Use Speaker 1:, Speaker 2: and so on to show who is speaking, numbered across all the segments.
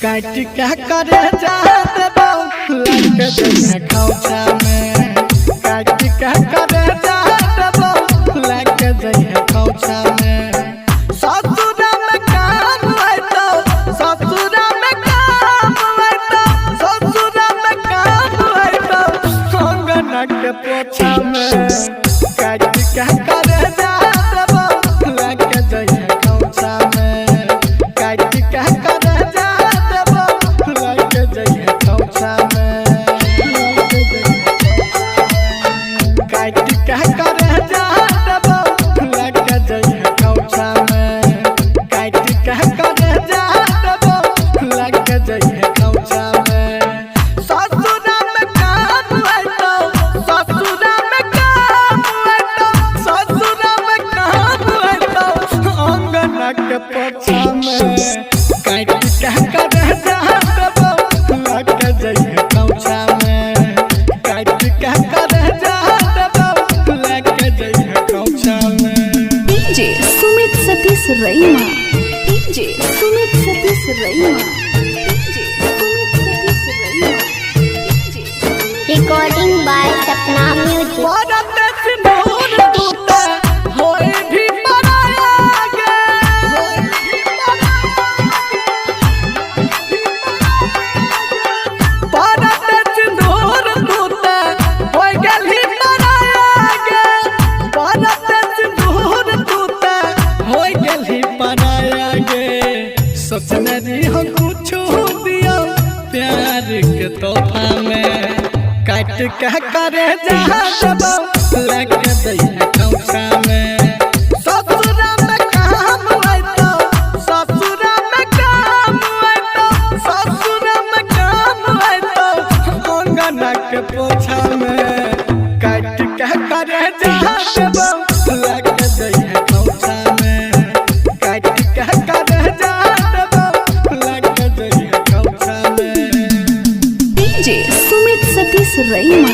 Speaker 1: काट क्या करे जाते बाबू लग जइहे खौचा में। काट क्या करे जाते बाबू लग जइहे खौचा में। ससुरा में काम है तो ससुरा में काम है तो ससुरा में काम है तो अंगना के पोछा में। काट क्या करे जाते बाबू लग जइहे खौचा में। काट क्या करे
Speaker 2: Raima DJ Sumit Satish Raima DJ Sumit Satish Raima DJ
Speaker 3: recording by Sapna music.
Speaker 1: सोचने दी हो कुछ दिया प्यार के तोहफा में। काट क्या करे जहाँ लग जइहे खौचा में। ससुरा में काम है तो ससुरा में काम है तो ससुरा में काम है तो अंगना के पोछा में। काट क्या करे जहाँ लग जइहे खौचा में। काट क्या करे
Speaker 2: DJ Sumit Satish Raima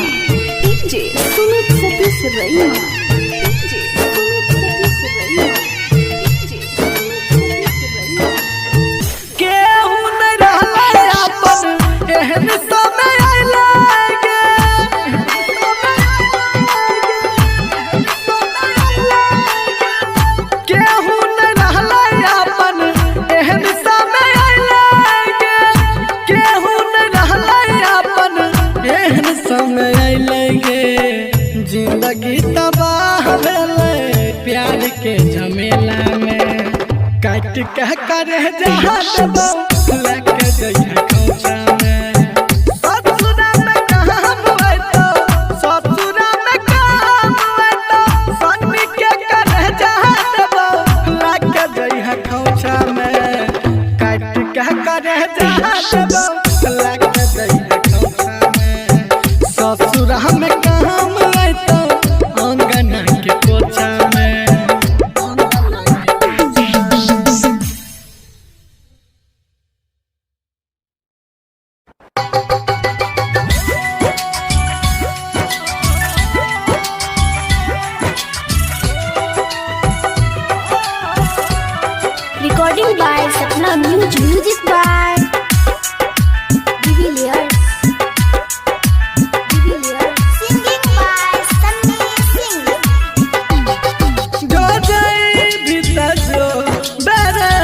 Speaker 2: DJ Sumit Satish Raima DJ Sumit Satish Raima DJ Sumit Satish रईमा।
Speaker 1: केहू न रहले अपन एहन समय आइले केहू न रहले अपन एहन समय आइले केहू न रहले अपन एहन समय आइले जिंदगी तबाह भेले प्यार के झमेला में। काट क्या करे जहाँ लग जइहे खौचा में। ससुरा में काम है तो ससुरा में काम है तो सन्नी के करे जहाँ लग जइहे खौचा में। काट क्या करे जहाँ लग जइहे खौचा में। ससुरा में काम है तो अंगना के पोछा में।
Speaker 3: Recording by Sapna music by Devilliers singing by Sunny Singh.
Speaker 1: जो जाए भीतर जो बेरे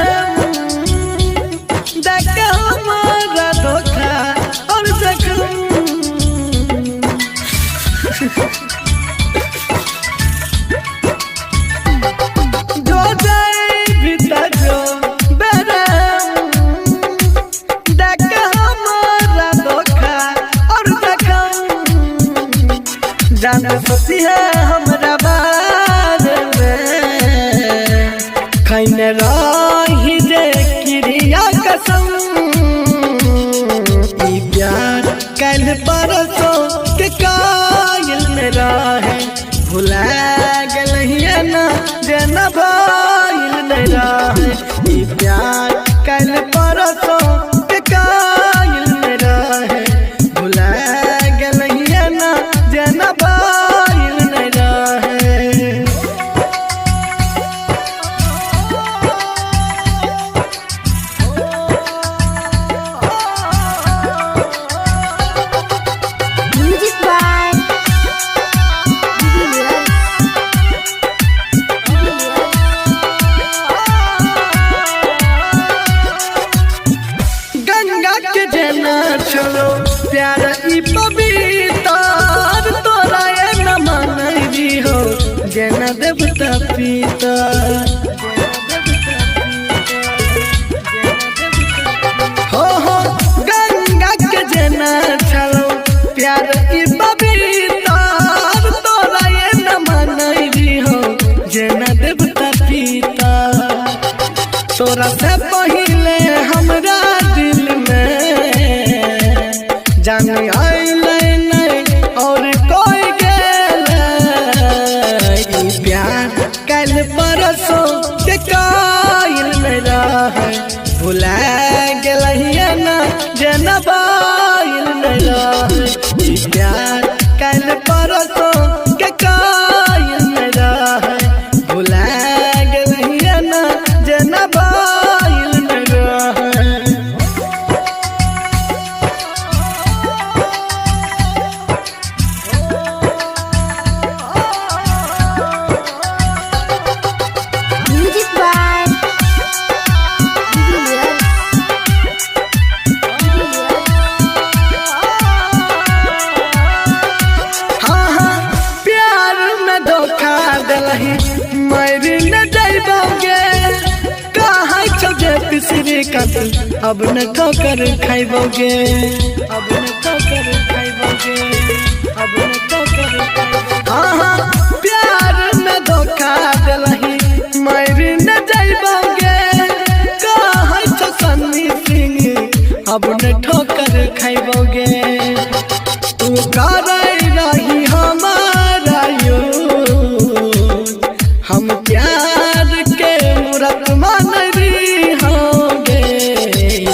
Speaker 1: देख हमारा धोखा और जख्म। जो जाए भीतर जो बेरे देख हमारा धोखा और जख्म। जान सोची है हमरा बारे में खैने रही जे क्रिया कसम ई प्यार कल परसों के कायल में रहे भुला गलिए ना जेना भाईल में रहे ई प्यार कल परसों के कायल में रहे भुला गलिए ना जेना भाईल में रहे।
Speaker 3: Music by
Speaker 1: गंगा के जना छोड़ो प्यार ई पवित्र तोरा ये न मानई हो जना देवता पिता हो गंगा के जना छोड़ो प्यार ई पवित्र तोरा ये न मानई हो जना देवता पिता तोरा से पहले हमरा दिल में जान आइले नहीं और कोई गेले ई प्यार कल परसों के कायल में रहे भुला गलिए ना जेना बाईल में रहे ई प्यार कल परसों के कायल में रहे भुला गलिए ना जेना बाईल में रहे।
Speaker 3: Music by
Speaker 1: हाँ प्यार में धोखा दिलही मरी न जाइबोगे कहाँ छोटे पिसरी कत अब न ठोकर खाइबोगे अब न ठोकर खाइबोगे अब न ठोकर खाइबोगे हाँ प्यार में धोखा दिलही मरी न जाइबोगे कहाँ छो सन्नी सिंह अब न ठोकर खाइबोगे तू करे रही हमारा यूं हम प्यार के मूरत मान रही होंगे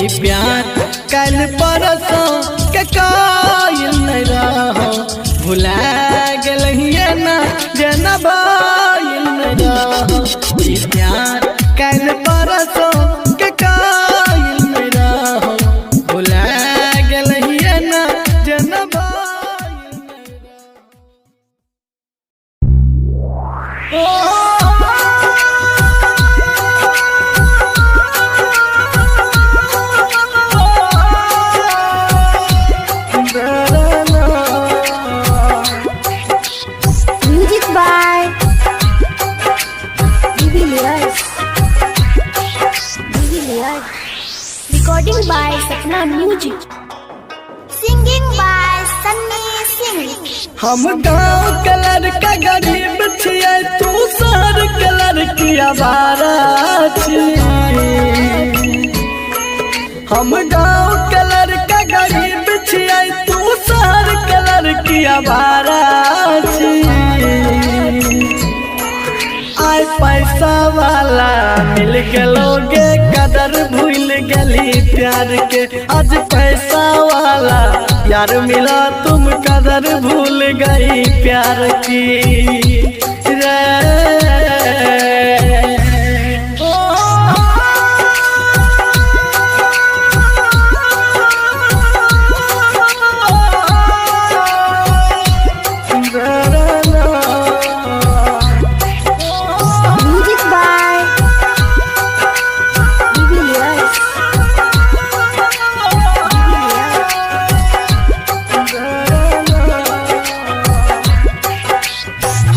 Speaker 1: ई प्यार कल परसों के कायल नहीं रहो भुला गलिए ना जेना बाईल में रहो ई प्यार कल परसों के कायल में रहो भुला गलिए ना जेना बाईल में रहो।
Speaker 3: Music by Divilliers. Recording by Sapna Music. Singing by Sunny Singh.
Speaker 1: हम गाँव कलर का गरीब छियै तू शहर कलर की आवारा छियै हम गाँव कलर का गरीब छियै तू शहर कलर की आवारा छियै आय पैसा वाला मिल गलोगे कदर भूल गली प्यार के आज पैसा वाला यार मिला तुम कदर भूल गई प्यार की रे
Speaker 3: Music by Divilliers.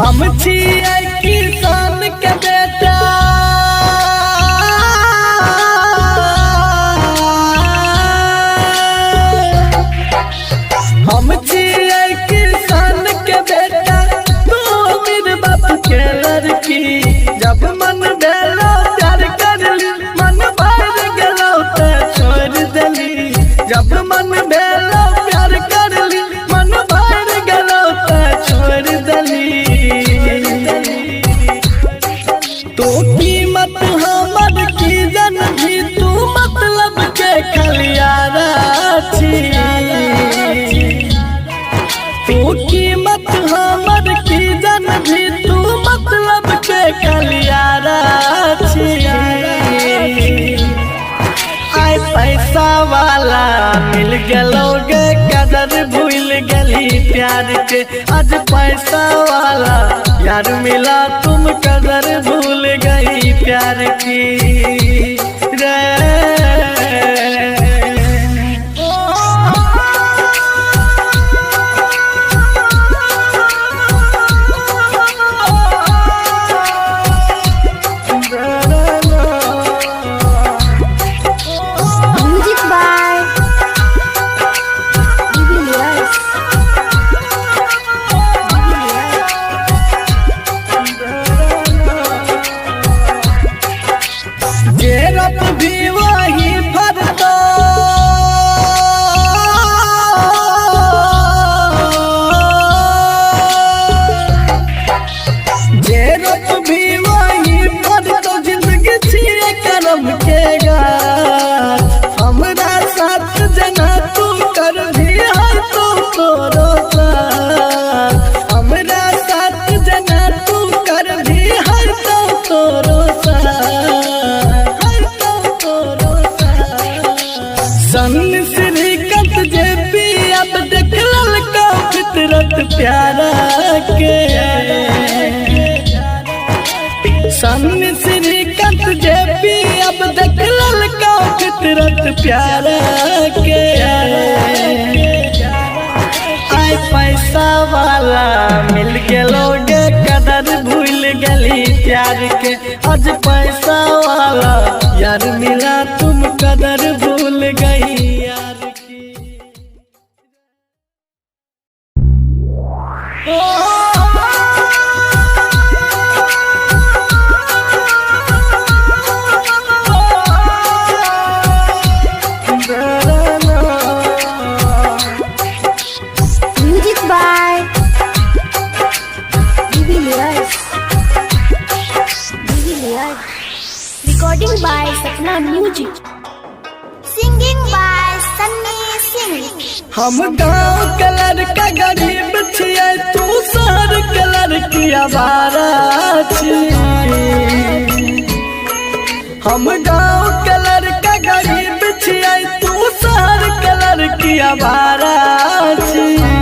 Speaker 1: हम छियै कीमत हमर की जन भी तू मतलब के कलियारा छिया आय पैसा वाला मिल गेलोगे कदर भूल गली प्यार के आज पैसा वाला यार मिला तुम कदर भूल गई प्यार की रे
Speaker 3: Music by Jubilius.
Speaker 1: गेरत भी वही फरतो गेरत भी वही फरतो जिंदगी छिए करम के गाछ हमरा साथ जना तू कर भी है तो तोरो साथ हमरा साथ जना तू कर भी है तो तोरो सन श्रीकंत जे पी अब देख ललका फितरत प्यारा के सन श्रीकंत जे पी अब देख ललका फितरत प्यारा के आय पैसा वाला मिल गेलोगे कदर भूल गली प्यार के आज पैसा वाला यार मिला तुम कदर भूल गई यार की
Speaker 3: Music by Jubilius. Recording by Sapna Music. Singing by Sunny Singh.
Speaker 1: हम गाँव कलर का गरीब छिए तू शहर कलर की आवारा छिए हम गाँव कलर का गरीब छिए तू शहर कलर की आवारा छिए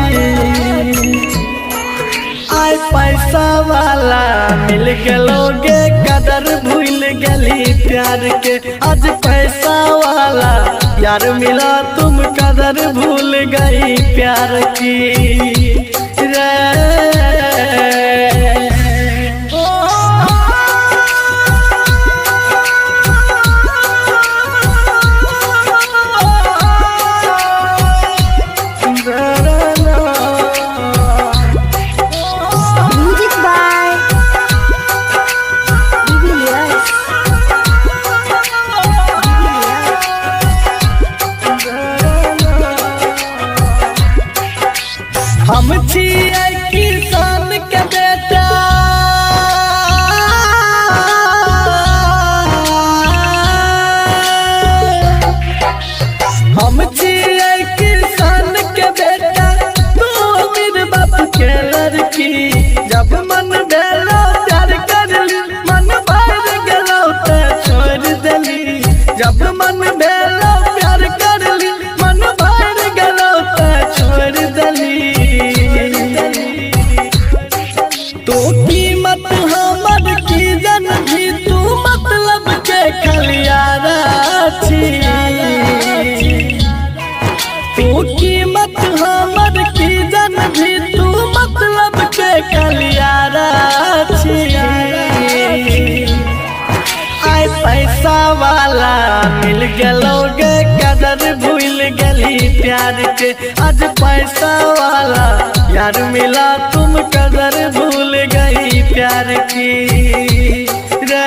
Speaker 1: आय पैसा वाला मिल गेलोगे कदर भूल गली प्यार के आज पैसा वाला यार मिला तुम कदर भूल गई प्यार की रे
Speaker 3: Music by Jubilius.
Speaker 1: हम छिए किसान के बेटा हम छिए किसान के बेटा तू अमीर बाप के लड़की जब मन भेलो प्यार कर ली मन भर गेलो ते छोड़ देली जब मन भेलो प्यार कर ली मन भर गेलो ते छोड़ देली तो कीमत हमर की जन भी तू मतलब के खलियारा छिए तू कीमत हमर की जन भी तू मतलब के कलियारा छिए आय पैसा वाला मिल गेलोगे कदर भूल गली प्यार के आज पैसा वाला यार मिला तुम कदर भूल गई प्यार की रे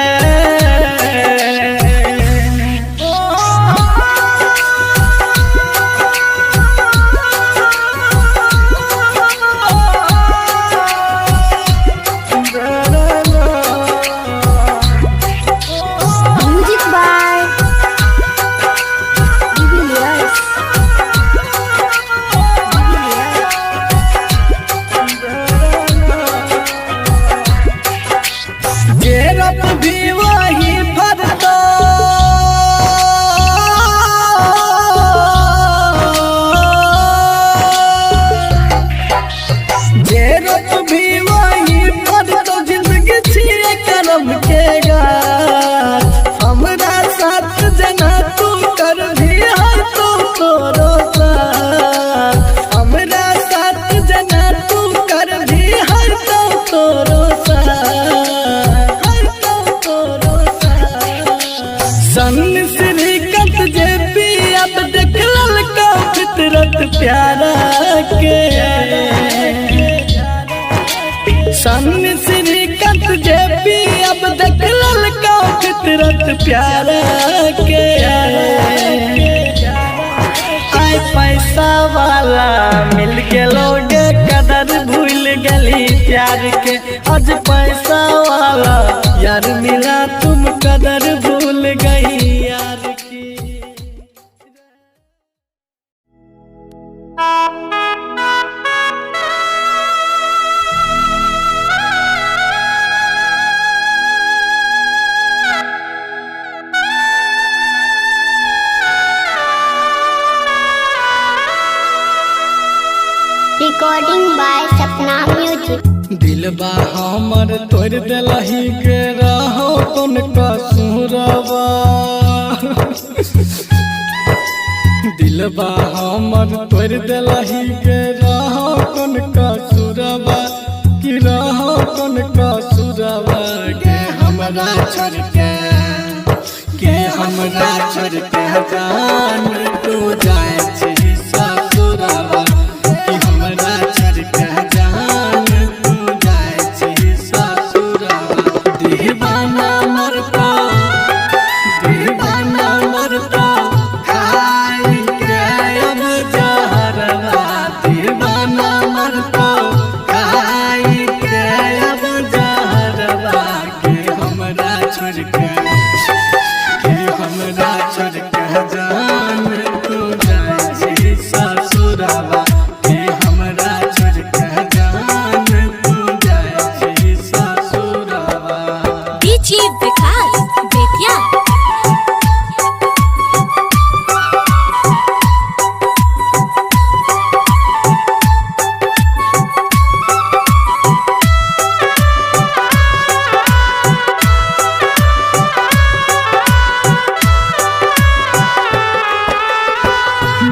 Speaker 3: Music by Jubilius.
Speaker 1: गिरत भी वही पर तो जिंदगी छिए करम के गाछ हमरा साथ जना तू कर भी है तो तोरो साथ हमरा साथ जना तू कर भी है तो तोरो साथ सन श्रीकंत जे पी अब देख ललका फितरत प्यारा के सन श्रीकंत जे पी अब देख ललका फितरत प्यारा के आय पैसा वाला मिल गेलोगे कदर भूल गली प्यार के आज पैसा वाला यार मिला तुम कदर भूल गई यार की।
Speaker 3: Recording by Sapna Music.
Speaker 1: दिलबा हमर तोड़ देलही के रहो कौन कसूरबा दिलबा हमर तोड़ देलही के रहो कौन कसूरबा कि रहो कौन कसूरबा के हमरा छोड़ के जान तू जाए छी ससुरबा कि हमरा छोड़ के जान दीवाना मरता खाई के अब जहरवा दीवाना मरता खाई के अब जहरवा के हमरा छोड़ के जान तू जाए ससुरवा के हमरा छोड़ के जान तू जाए ससुरवा।
Speaker 2: डीजे विकास बेतिया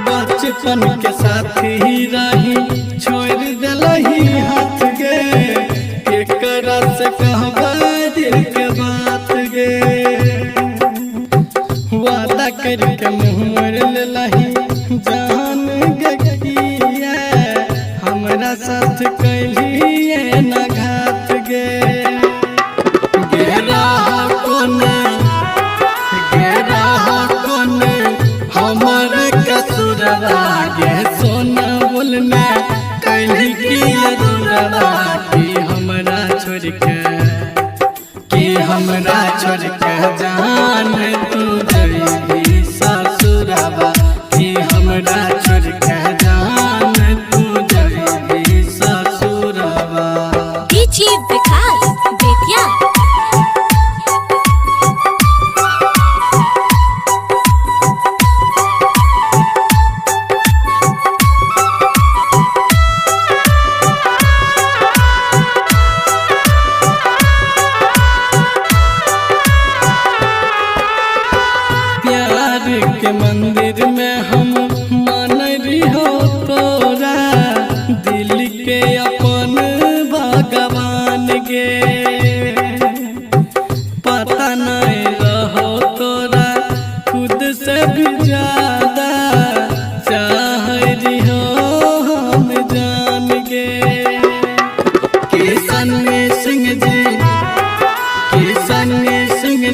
Speaker 1: बचपन के साथी रही छोड़ दिलही हाथ गे एकरा से कहबा दिल के बात गे वादा करके मुँह मोड़ लेलही जान गकिया हमरा साथ कैलिए न घात गे गेरा कोने हमर कसूरवा गे सोना बोलना कैली की अधूरवा कि हमरा छोड़ के जान तू जइबी ससुरवा कि हमरा छोड़ के जान तू जइबी ससुरवा।
Speaker 2: डीजे विकास बेतिया
Speaker 1: के मंदिर में हम मानरी हो तोरा दिल के अपन भगवान गे पता नहीं रहो तोरा खुद से भी ज्यादा चाह रही हो हम जान गे किशन सिंह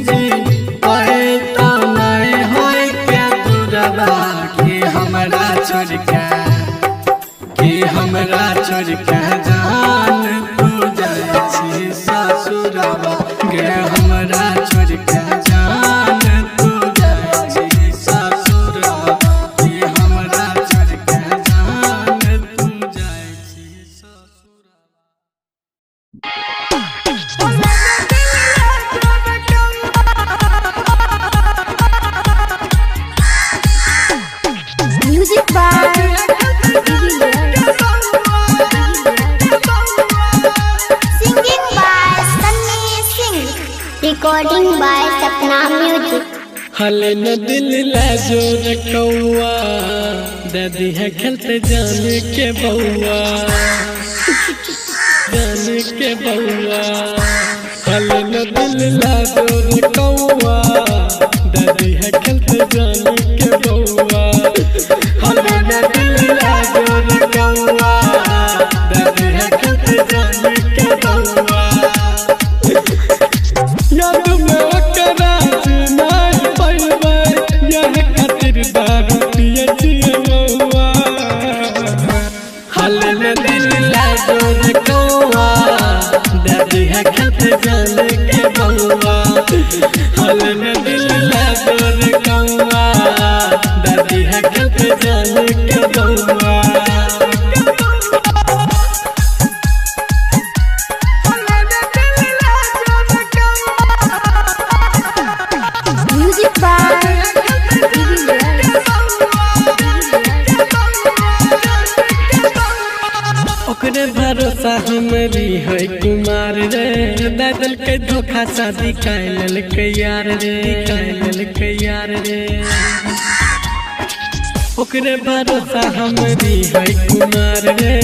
Speaker 1: जी आए तो नहीं होए क्या दूरबा कि हमरा छोड़ के जान तू जाए छी ससुरबा गे हमरा छोड़ के जान तू जाए छी ससुरबा कि हमरा छोड़ के जान तू जाए छी ससुरबा।
Speaker 3: Music by Recording by Sapna Music.
Speaker 1: हले न दिल ला जोर कौआ दादी है खेलते जाने के बउआ जाने के बउआ हले न दिल ला जोर कौआ दादी है खेलते जाने के बउआ हले न दिल ला जोर कौआ दादी है खेलते जाने के बउआ याद में ओकरा नहीं पैबे यह खातिर दारू पिए छिए बउआ हले न दिल ला जोर कौआ दादी है खेलते जाने के बउआ हले न दिल ला जोर कौआ दादी है खेलते जाने के बउआ
Speaker 3: Music by
Speaker 1: ओकरे भरोसा हमरी है कुमार रे दादल के धोखा शादी कैलल के यार रे कैलल के यार रे ओकरे भरोसा हमरी है कुमार रे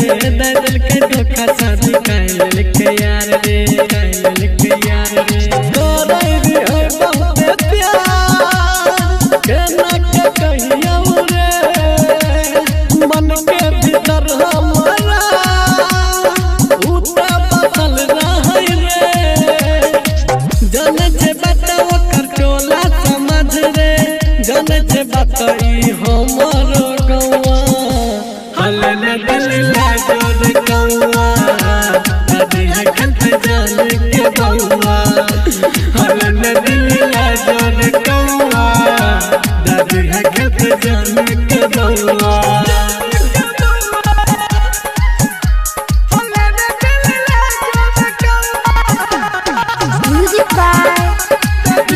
Speaker 1: दादल के धोखा शादी कैलल के यार रे कैलल के यार रे तोरे रे है बहुत प्यार केना के कहियो रे मन के भीतर हमारा उता बसल रहै रे जाने छे बताओ कर टोला समझ रे जाने छे बताई हमरो गौआ हले न दिल ला जोर कौआ दादी है खेलते जाने के बउआ हले न दिल ला जोर कौआ दादी है खेलते जाने के बउआ
Speaker 3: Music by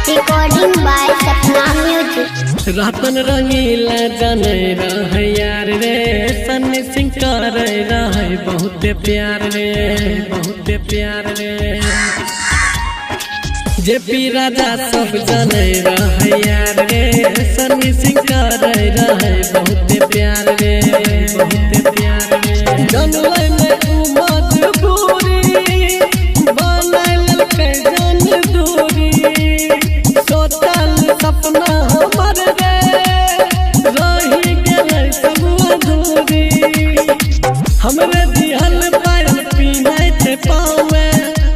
Speaker 3: Recording by Sapna Music.
Speaker 1: रातन रंगीला जाने रहे यार रे सन्नी सिंह करे रहे बहुत प्यार रे बहुत प्यार रे जेपी राजा सब जाने रहे यार रे सन्नी सिंह करे रहे बहुत प्यार रे बहुत प्यार रे जानले में तू मजबूरी बनल के जान दूरी सोचल सपना हमर रे रही गेलै सब अधूरी हमरे दिहल पायल पीनाइ छे पावे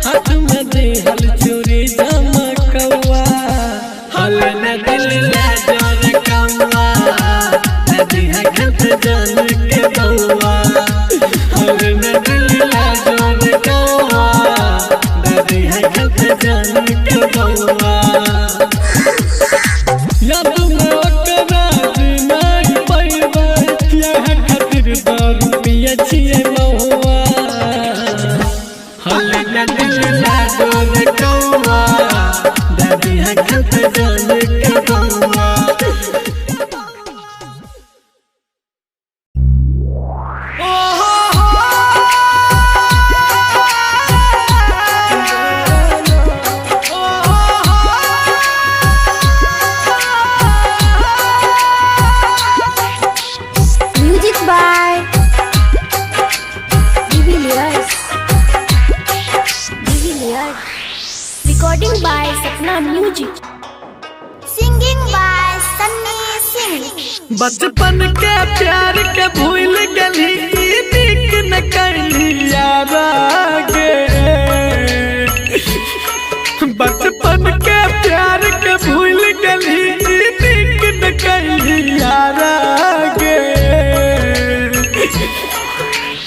Speaker 1: हाथ में दिहल चूड़ी चमकौआ हले न दिल ला जोर कौआ दादी है खेलते जाने के बउआ हले न दिल ला जोर कौआ दादी है खेलते जाने के बउआ याद में ओकरा नहीं पैबे यह खातिर दारू पिए छिए बउआ हले न दिल ला जोर कौआ दादी है खेलते जाने के बउआ
Speaker 3: Music by Divilliers. Recording by Sapna Music. Singing by Sunny Singh.
Speaker 1: बचपन के प्यार के भूल गली नीक न कैली यारा गे बचपन के प्यार के भूल गली नीक न कैली यारा गे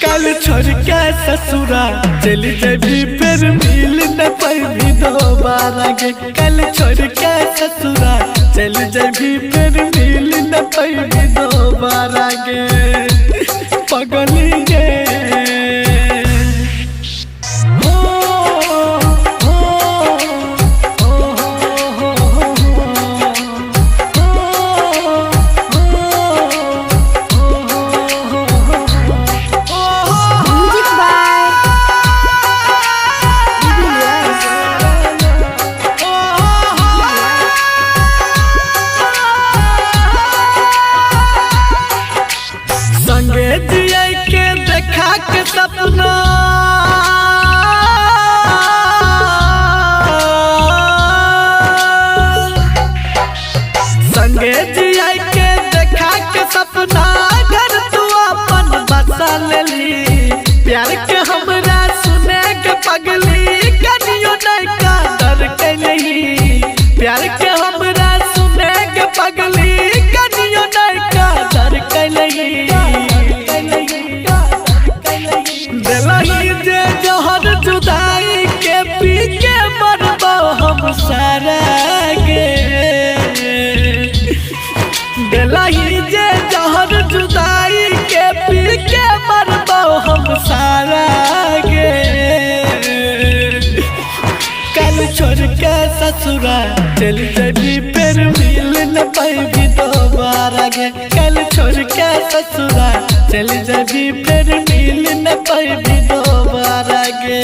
Speaker 1: कल छोड़ के ससुरा चली जबी फिर मिल न पैबी दोबारा गे कल छोड़ के ससुरा चल जबी फिर मिल न पैबी दोबारा गे पगली गे हो हो हो हो के सपना संगे जिया के देखा के सपना घर तू अपन बसा लेली प्यार के हमरा सुने के पगली कनियो नहीं का डर कैली प्यार के हमरा सुने के पगली कनियो नहीं का डर कैली दिलही जे जहर जुदाई के पी के मरबो हम सारा गे दिलही जे जहर जुदाई के पी के मरबो हम सारा गे कल छोड़ के ससुरा चल जबी फिर मिल न पाएगी दोबारा गे कल छोड़ के ससुरा चल जबी फिर मिल न पाएगी दोबारा गे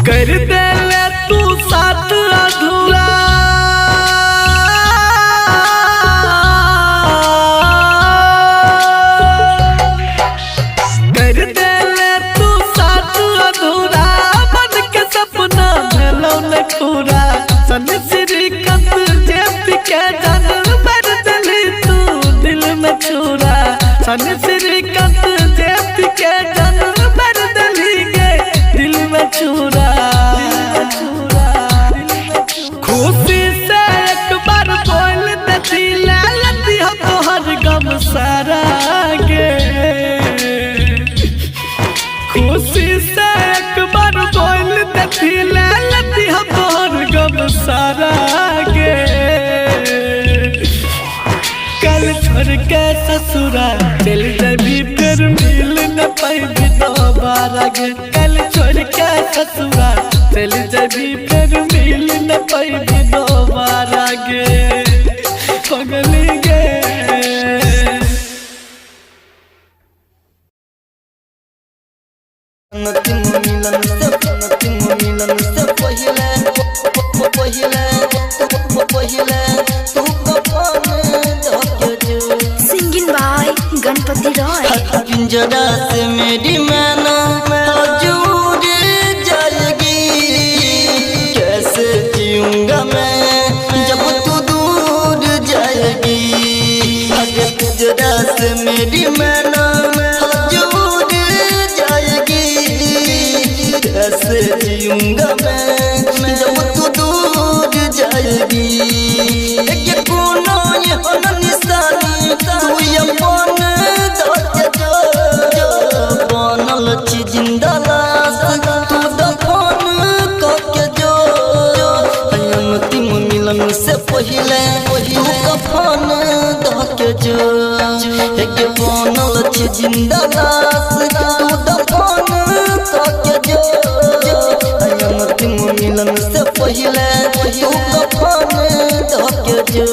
Speaker 1: कर दे ले तू साथ अधूरा कर दे ले तू साथ अधूरा मन के सपना भेलो न पूरा सन श्रीकांत जेपी के जान भर दिली तू दिल में छुरा सन श्रीकांत जेपी के जान भर दिली गे दिल में छुरा खुशी से एक बार बोल देती लालती हो तोहर गम सारा गे खुशी से एक बार बोल देती लालती हो तोहर गम सारा गे कल छोड़ के ससुरा चल जबी फिर मिल न पाएगी दोबारा गे कल छोड़ के ससुरा चल जबी फिर मिल न पाएगी दोबारा गे पगली गे
Speaker 2: Singing by Ganpati Roy.
Speaker 4: पिंजरा से मेरी मैना दूर जाएगी कैसे जीऊंगा मैं जब तू दूर जाएगी पिंजरा से मेरी मैना दूर जाएगी कैसे जीऊंगा मैं जब तू दूर जाएगी एक कोना ये निशानी तू अपन बनल छी जिंदा लाश तू दफन करके जो अंतिम मिलन से पहले तू कफन धके जो एक बनल छी जिंदा लाश तू दफन करके जो अंतिम मिलन से पहले तू कफन धके जो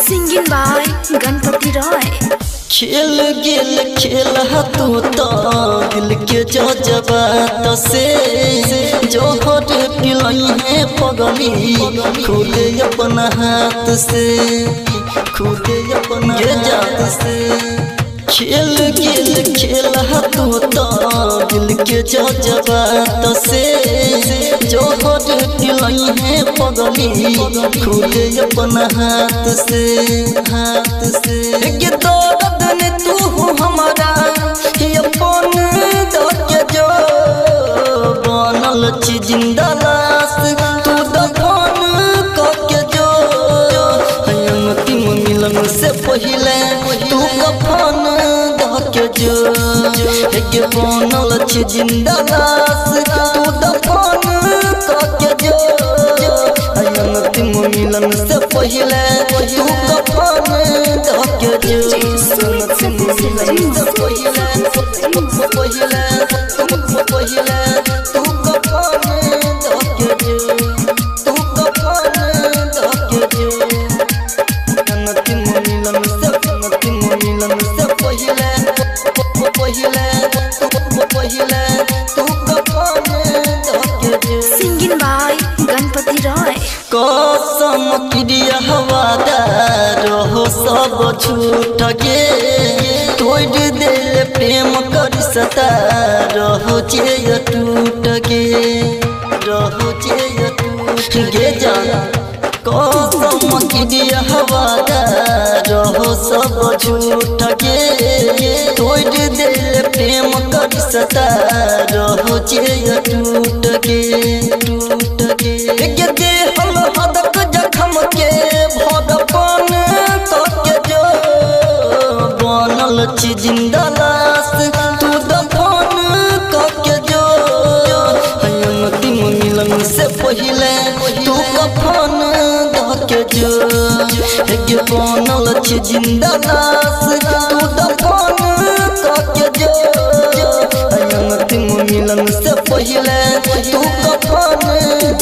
Speaker 2: Singing by Ganpati Roy.
Speaker 4: खेल गेल खेल तू तो दिल के जज्बात से जो हट पिलाई है पगली खुद अपना हाथ से खुद अपना जात से खेल गेल खेल तू तो दिल के जज्बात से जो हट पिलाई है पगली खुद अपना हाथ से दर्द ने तू हमारा अपन धके जो बनल छी जिंदा लाश तू दफन करके जो पहिले तू कफन धके जो एक बनल छ जिंदा लाश तू दफन करके जो अंतिम मिलन से पहिले तू कफन धके जो अंतिम मिलन से पहिले पहिले तू कफन धके जो तू कफन धके जो अंतिम मिलन से पहिले तू कफन धके जो
Speaker 2: Singing by Ganpati Roy.
Speaker 4: कसम क्रिया हवादार हो सब छूट गे तोड़ दिल प्रेम कर सता रहो जे टूट गे रहो जे टूट गे जाना कसम क्रिया हवादार हो सब छूट गे तोड़ दिल प्रेम कर सता रहो जे टूट गे दे हम हदक जखम के भगवान करके जो बनल छी जिंदा लाश तू दफन करके जो अंतिम मिलन से पहिले तू कफन धके जो एक बनल छी जिंदा लाश तू दफन करके जो अंतिम मिलन से पहिले तू कफन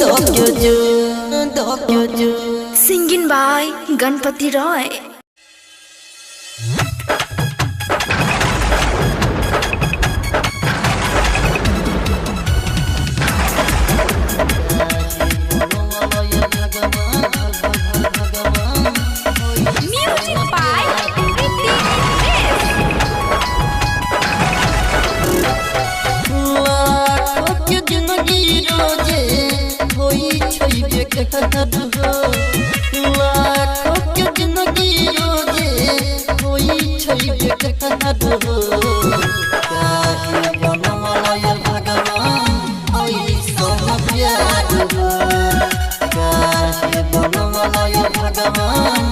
Speaker 4: धके जो
Speaker 2: Singing by Ganpati Roy.
Speaker 3: Music by Ritik
Speaker 4: लाखों के जिंदगी रोजे होई छै बेकार हो लाखों के जिंदगी रोजे होई छै बेकार हो काहे बनवलय भगवान ऐसन प्यार हो काहे बनवलय भगवान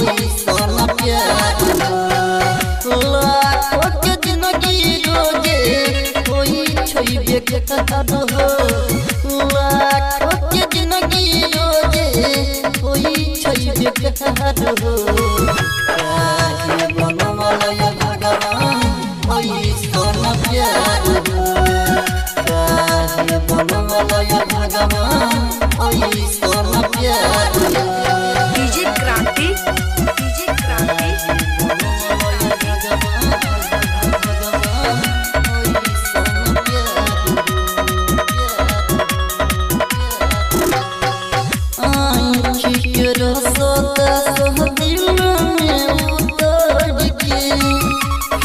Speaker 4: ऐसन प्यार हो लाखों के जिंदगी रोजे होई छै बेकार हो लाखों के जिंदगी रोजे होई छै बेकार हो काहे बनवलय भगवान ऐसन प्यार हो काहे बनवलय भगवान ऐसन प्यार हो
Speaker 2: DJ Kranti.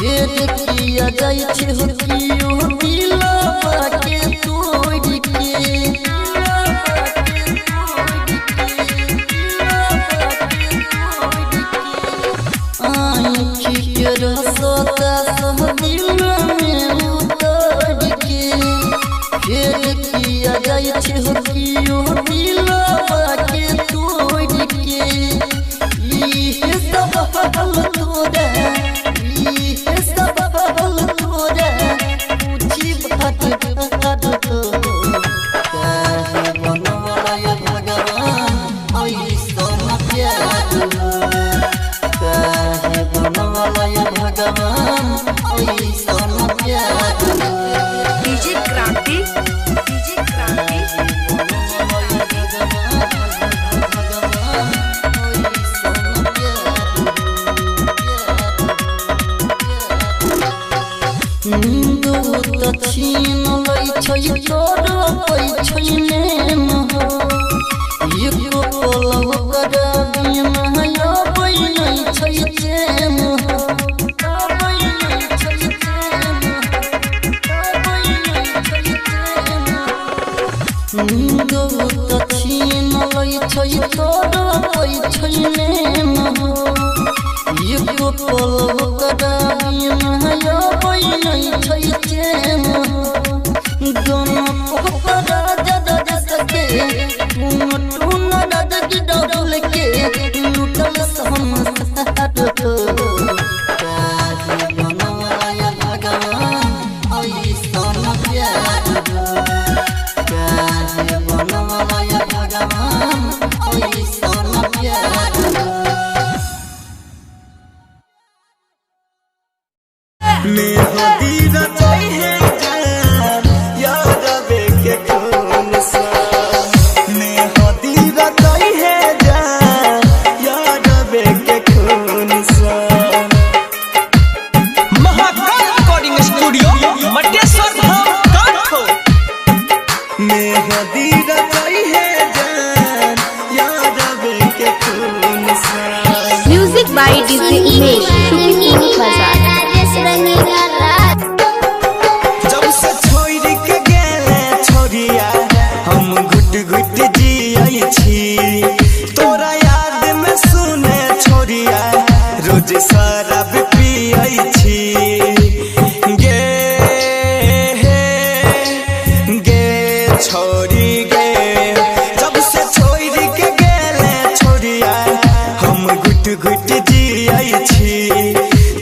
Speaker 4: जाई छे हो कियो दिलवा के तोड़ के आँखी के रसता सब दिल में उतर के फिर किया जाई छे हो कियो दिलवा के तोड़ के ये सब हाल तोरा ये सब हाल तोरा पूछी बात तो काहे बनवलय भगवान ऐसन प्यार हो काहे बनवलय भगवान ऐसन प्यार हो
Speaker 2: DJ Kranti.
Speaker 4: छीन लै छै तोर पै छै नेम हो एको पलव कर बिना अबै नै छै चैन हो अबै नै छै चैन अबै नै छै चैन नींद त छीन लै छै तोर पै छै नेम हो एको पलव कर बिना अबै नै छै चैन दोनों पोखरा जद सके टून राज की डोल के लुटल संसार
Speaker 2: बाय डीजे उमेश शुक्रिया बाजार।
Speaker 4: जब से छोड़ के गेले छोरिया हम घुट घुट जियै छी, तोरा याद में सुने छोरिया रोज शराब पियै छी। गे गे छोरी गे, जब से छोड़ के गेले छोरिया हम घुट घुट जियै छी,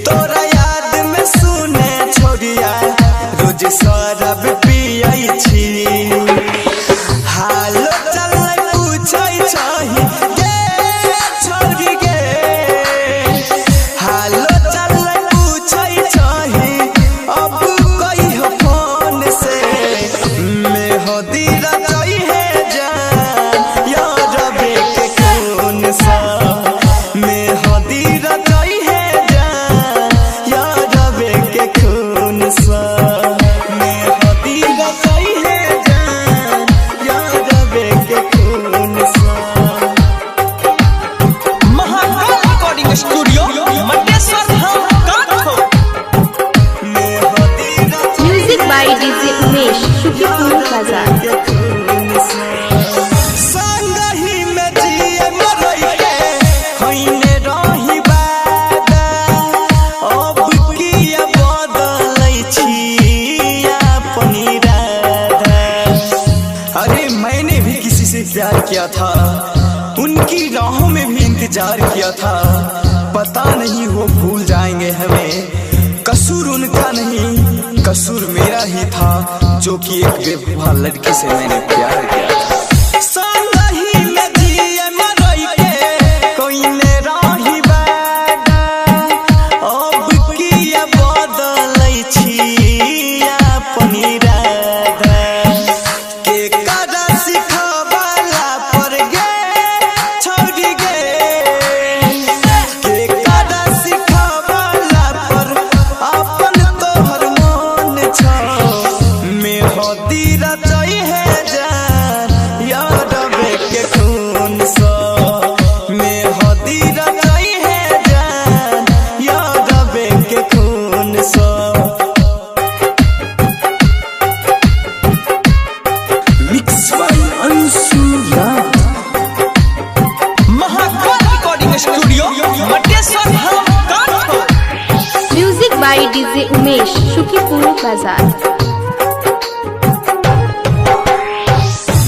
Speaker 4: तोरा याद में सुने छोरिया रोज शराब पियै छी। हालो चल पूछै छही गे छोरी गे, हालो चल पूछै छही अब कहियो फोन से। मेहदी रचै है जान यार के खून सा, मेहदी रचै है जान यार के खून सा, मेहदी रचै है जान यार के खून सा। महाकाल रिकॉर्डिंग स्टूडियो मटेश्वर हम काठो, मेहदी रचै
Speaker 2: म्यूजिक बाय डीजे उमेश शुक्रिया बाजार।
Speaker 4: संगही में जिए मरई के होइने रही वादा, अब किया बदलै छी अपन इरादा। अरे मैंने भी किसी से प्यार किया था, उनकी राहों में भी इंतजार किया था, पता नहीं वो भूल जाएंगे हमें। कसूर उनका नहीं कसूर मेरा ही था, जो कि एक बेवफा लड़की से मैंने प्यार किया था। संगही में जिए मरई के कोइने रही वादा, अब किया बदलै छी अपन इरादा। के करा सिखवाला पर गे छोड़ी गे, के करा सिखवाला पर अपन तोहर मन छौ। मेहदी रचै है जान यार के खून सा, मेहदी रचै है जान यार के खून सा। Mix by Anshu Raj, Mahakal recording studio Mateshwar हम काठो।
Speaker 2: म्यूजिक बाय डीजे उमेश शुक्रिया बाजार।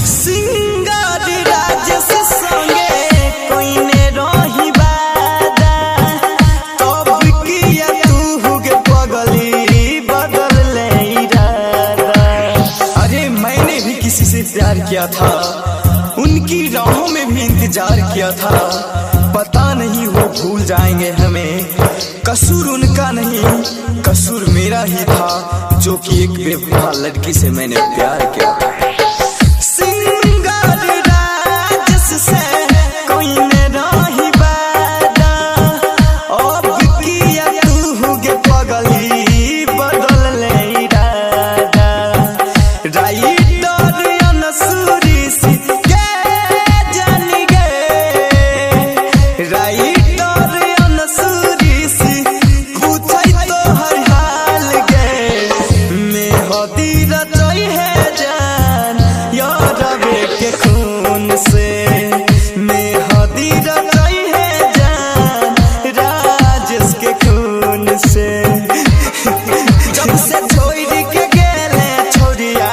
Speaker 4: सिंगर राजेश संगे कोइने रही वादा, तब किया तू गे पगली बदल ले इरादा। अरे मैंने भी किसी से प्यार किया था, उनकी राहों में भी इंतजार किया था, पता नहीं वो भूल जाएंगे हमें। कसूर उनका नहीं कसूर मेरा ही था, जो कि एक बेवफा लड़की से मैंने प्यार किया था। सिंगर राजेश से कोइने रही वादा, अब किया तू गे पगली बदल ले इरादा। राइटर अनसुरी सी गे जानी गे, राइटर अनसुरी सी पूछै तोहर हाल गे। मेहदी रचै है जान यार के खून से, मेहदी रचै है जान राजेश के खून से। जब से छोड़ के गेले छोरिया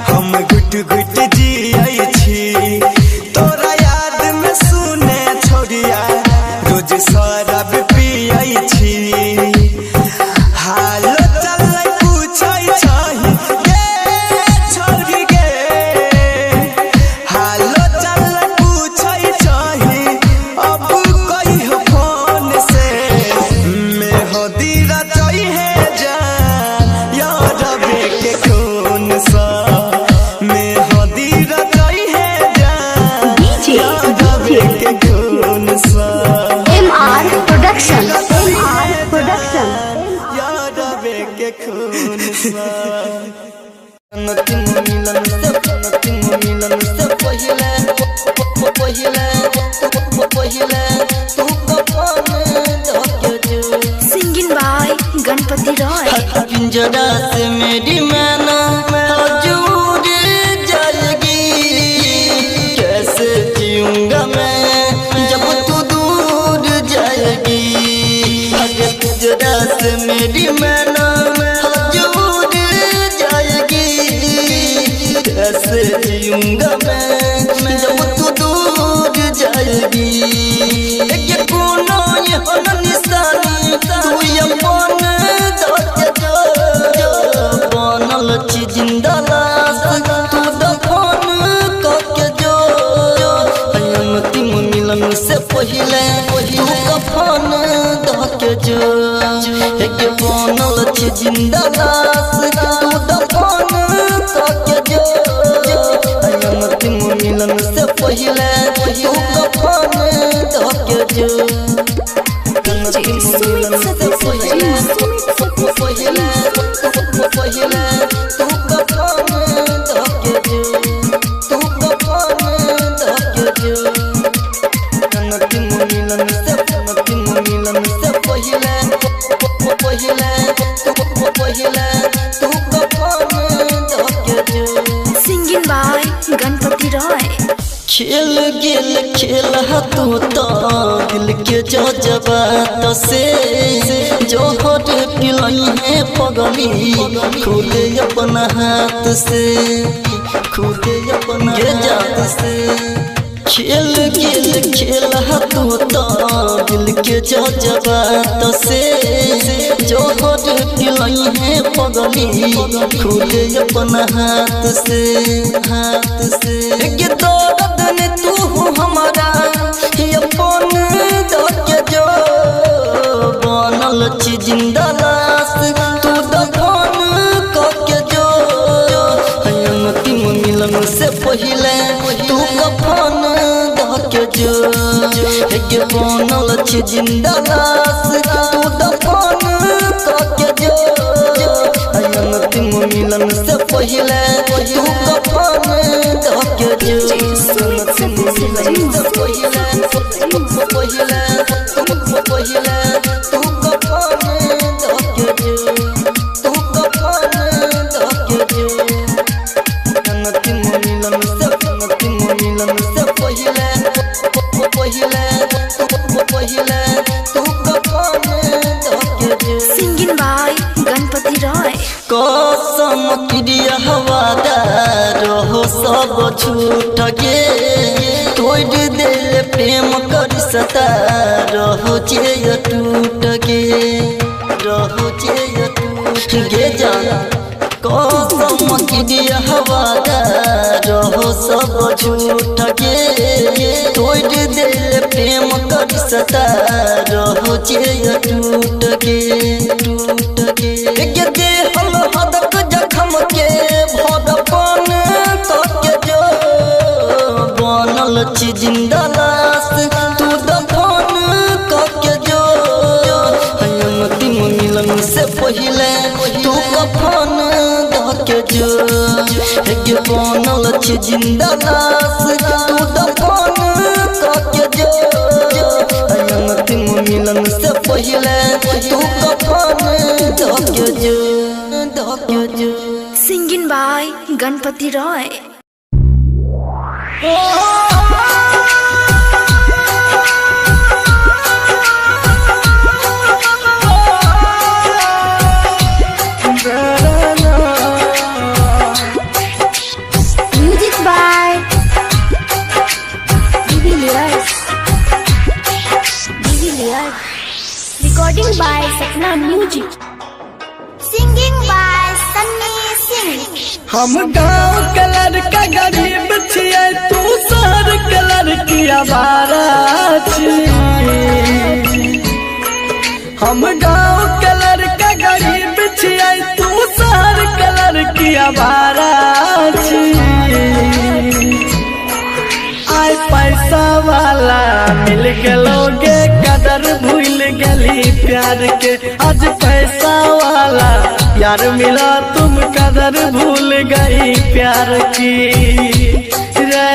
Speaker 4: हम घुट घुट जियै छी, तोरा याद में सुने छोरिया रोज शराब पियै छी। हालो चल पूछै छही गे छोरी गे, हालो चल पूछै छही अब कहियो फोन से। मेहदी रचै है जान यार के खून सा, मेहदी रचै है जान यार के खून सा।
Speaker 2: MR प्रोडक्शन
Speaker 4: यार के खून सा। मिलन से पहिले तू कपन पिंजरा से मेरी मैना हजूर जाएगी। कैसे जीऊंगा मैं जब तू दूर जाएगी। अगर पिंजरा से मेरी मैना हजूर जाएगी। कैसे जीऊंगा मैं जब तू दूर जाएगी। एक कोना यहाँ निशानी तू अपन बनल छी जिंदा लाश तू दफन करके जो। अंतिम मिलन से पहले तू कफन धके जो। एक बनल छी जिंदा लाश तू दफन करके जो। अंतिम मिलन से पहले तू कफन धके जो। अंतिम मिलन से पहले तू कफन धके जो। तू कफन धके जो। अंतिम मिलन से पहले तू कफन धके जो।
Speaker 2: Singing by Ganpati Roy.
Speaker 4: खेल गेल खेल तू तो दिल के जज्बात से। जोहर पिलई है पगली खुद अपना हाथ से। खुद अपना जात से। खेल गेल खेल तू तो दिल के जज्बात से। जोहर पिलई है पगली खुद अपना हाथ से। हाथ से दर्द ने तू हमारा अपन धके जो। बनल छी जिंदा लाश तू दफन करके जो। अंतिम मिलन से पहले तू कफन धके जो। बनल छी जिंदा लाश तू दफन करके जो। अंतिम मिलन से पहले तू कफन धके जो। अंतिम मिलन से पहले तू कफन धके जो। तू कफन धके जो। अंतिम मिलन से पहले तू कफन धके जो।
Speaker 2: Singing by Ganpati Roy.
Speaker 4: कसम क्रिया हवादार हो सब छूट गे। तोड़ दिल प्रेम कर सता रहो जे टूट गे। रहो जे टूट गे जाना। कसम क्रिया हवादार हो सब झूठ गे। तोड़ दिल प्रेम कर सता रहो जे टूट गे। टूट गे देहल हदक जखम के भदपन करके जो। बनल छी जिंदा लाश तू दफन करके जो। अंतिम मिलन से पहले तू कफन धके जो। बनल छी जिंदा लाश तू दफन करके जो। अंतिम मिलन से पहले तू कफन धके जो। धके जो।
Speaker 2: Singing by Ganpati Roy. Music by D.V. Recording by Sapna Music.
Speaker 3: Singing by Sunny Singh.
Speaker 1: हम गाँव के लड़का गरीब छियै तू शहर के लड़की आवारा छियै। हम गाँव के लड़का गरीब छियै तू शहर के लड़की आवारा छियै। आय पैसा वाला मिल गेलोगे कदर भूल गली प्यार के। आज पैसा वाला यार मिला तुम कदर भूल गई प्यार की रे।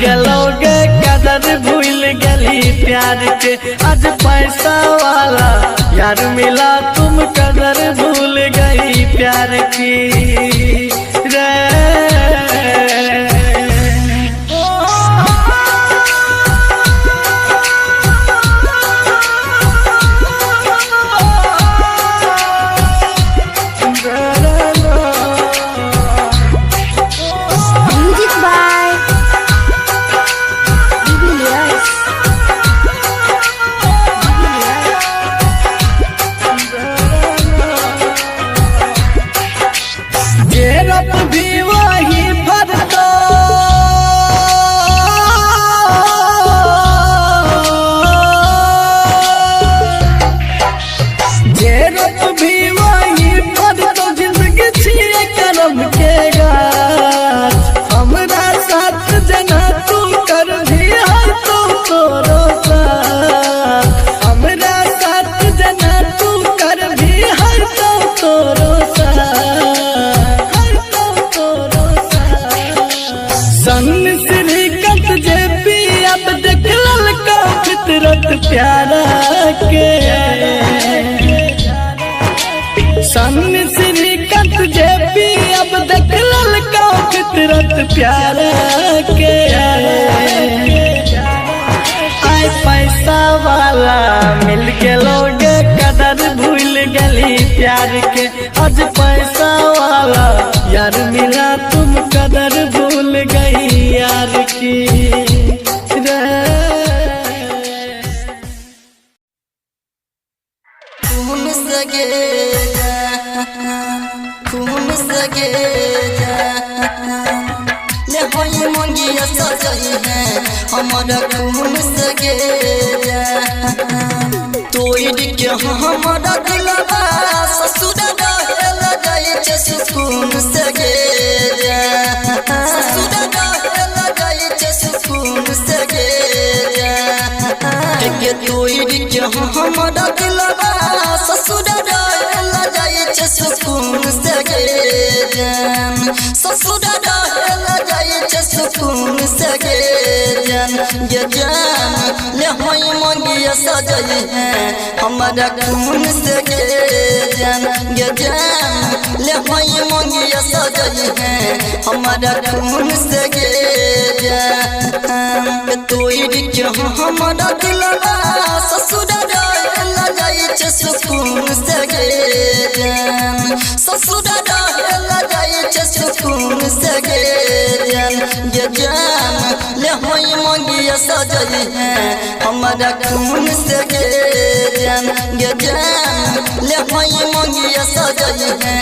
Speaker 1: गलोगे कदर भूल गली प्यार के। आज पैसा वाला यार मिला तुम कदर भूल गई प्यार की रे।
Speaker 2: Music by Jubilius.
Speaker 1: जेरप भी वही भरतो जेरप भी वही भरतो जिंदगी छिए करम के गाछ। हमरा साथ जना तू कर भी है तो तोरो साथ। हमरा साथ जना तू कर भी है तो तोरो सन श्रीकंठ जे पी अब देख ललका फितरत प्यारा के। सन श्रीकंठ जे पी अब देख ललका फितरत प्यारा के। आय पैसा वाला मिल के लोग कदर भूल गली प्यार के। आज पैसा वाला यार मिला तुम कदर भूल गई यार की रे।
Speaker 4: खून सगे ले होई मंगिया सजई है हमारा खून सगे तोड़ के हमारा दिलवा ससुर रहल जाए छे सुकून सगे ससुर रहल जाए छे सुकून सगे के तोड़ के हमारा दिलवा ससुर रहल जाए छे सुकून सगे ससुर रहल जाए छे सुकून सगे ये जान ले होई मंगिया सजई है हमारा खून सगे ये जान ले होई मंगिया सजई है हमारा खून सगे तोड़ के हमारा दिलवा ससुर रहल जाए छे सुकून सगे ससुर रहल जाए छे सुकून सगे ये जान ले होई मंगिया सजई है हमारा खून सगे ये जान ले होई मंगिया सजई है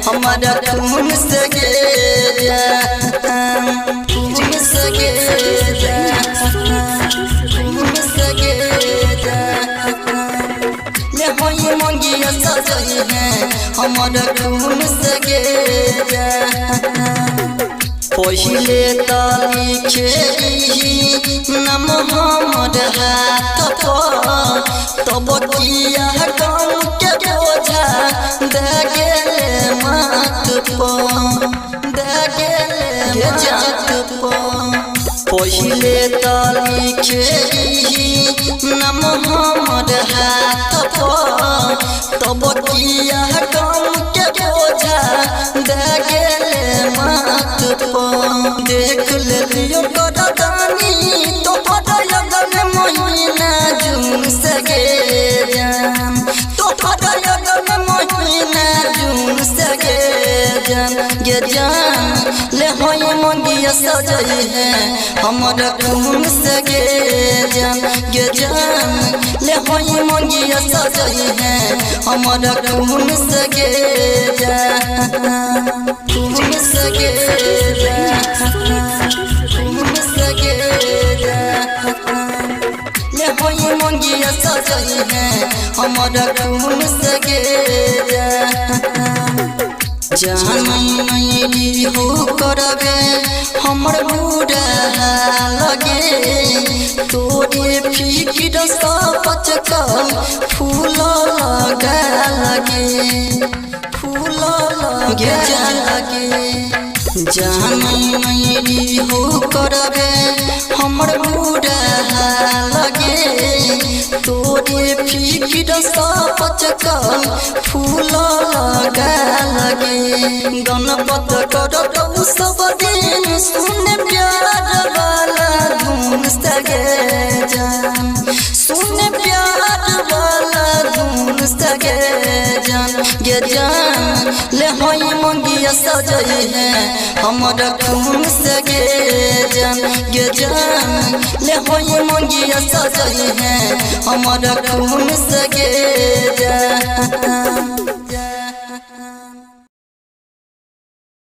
Speaker 4: हमारा खून सगे खून सगे खून सगे ले होई मंगिया सजई है हमारा खून सगे पहिले त लिखे नाम हमर हाथ पर तब किया गम के बोझा दे गेले माथ पर दे गेले जात पर पहिले त लिखे नाम हमर हाथ पर तब किया गम के बोझा दे गेले माथ पर देख लियो गदानी तो फटयगन महीना जून सगे जान तो फटयगन महीना जून सगे जान ये जान ले होई मंगिया सजई है हमारा खून सगे जान ये जान ले होई मंगिया सजई है हमारा खून सगे जान खून सगे खून सगे ले होई मंगिया सजई है हमारा खून सगे जान मेरी हो करबे हमर बुरा लगे तोरे फिक्र सब बचकल फूल लगा लगे फूल लगे लगे
Speaker 5: जानी मेरी हो करबे हमर बुरा लगे तोरे फिकिर सब चकल फूल लगा लगे गणपत कर सब दिन सुन प्यार वाला धुन सगे जान सुन प्यार वाला धुन सगे जान गे जान ले होई मंगिया सजई है हमर खून सगे जान गे जान ले होई मंगिया सजई है हमर खून सगे जान।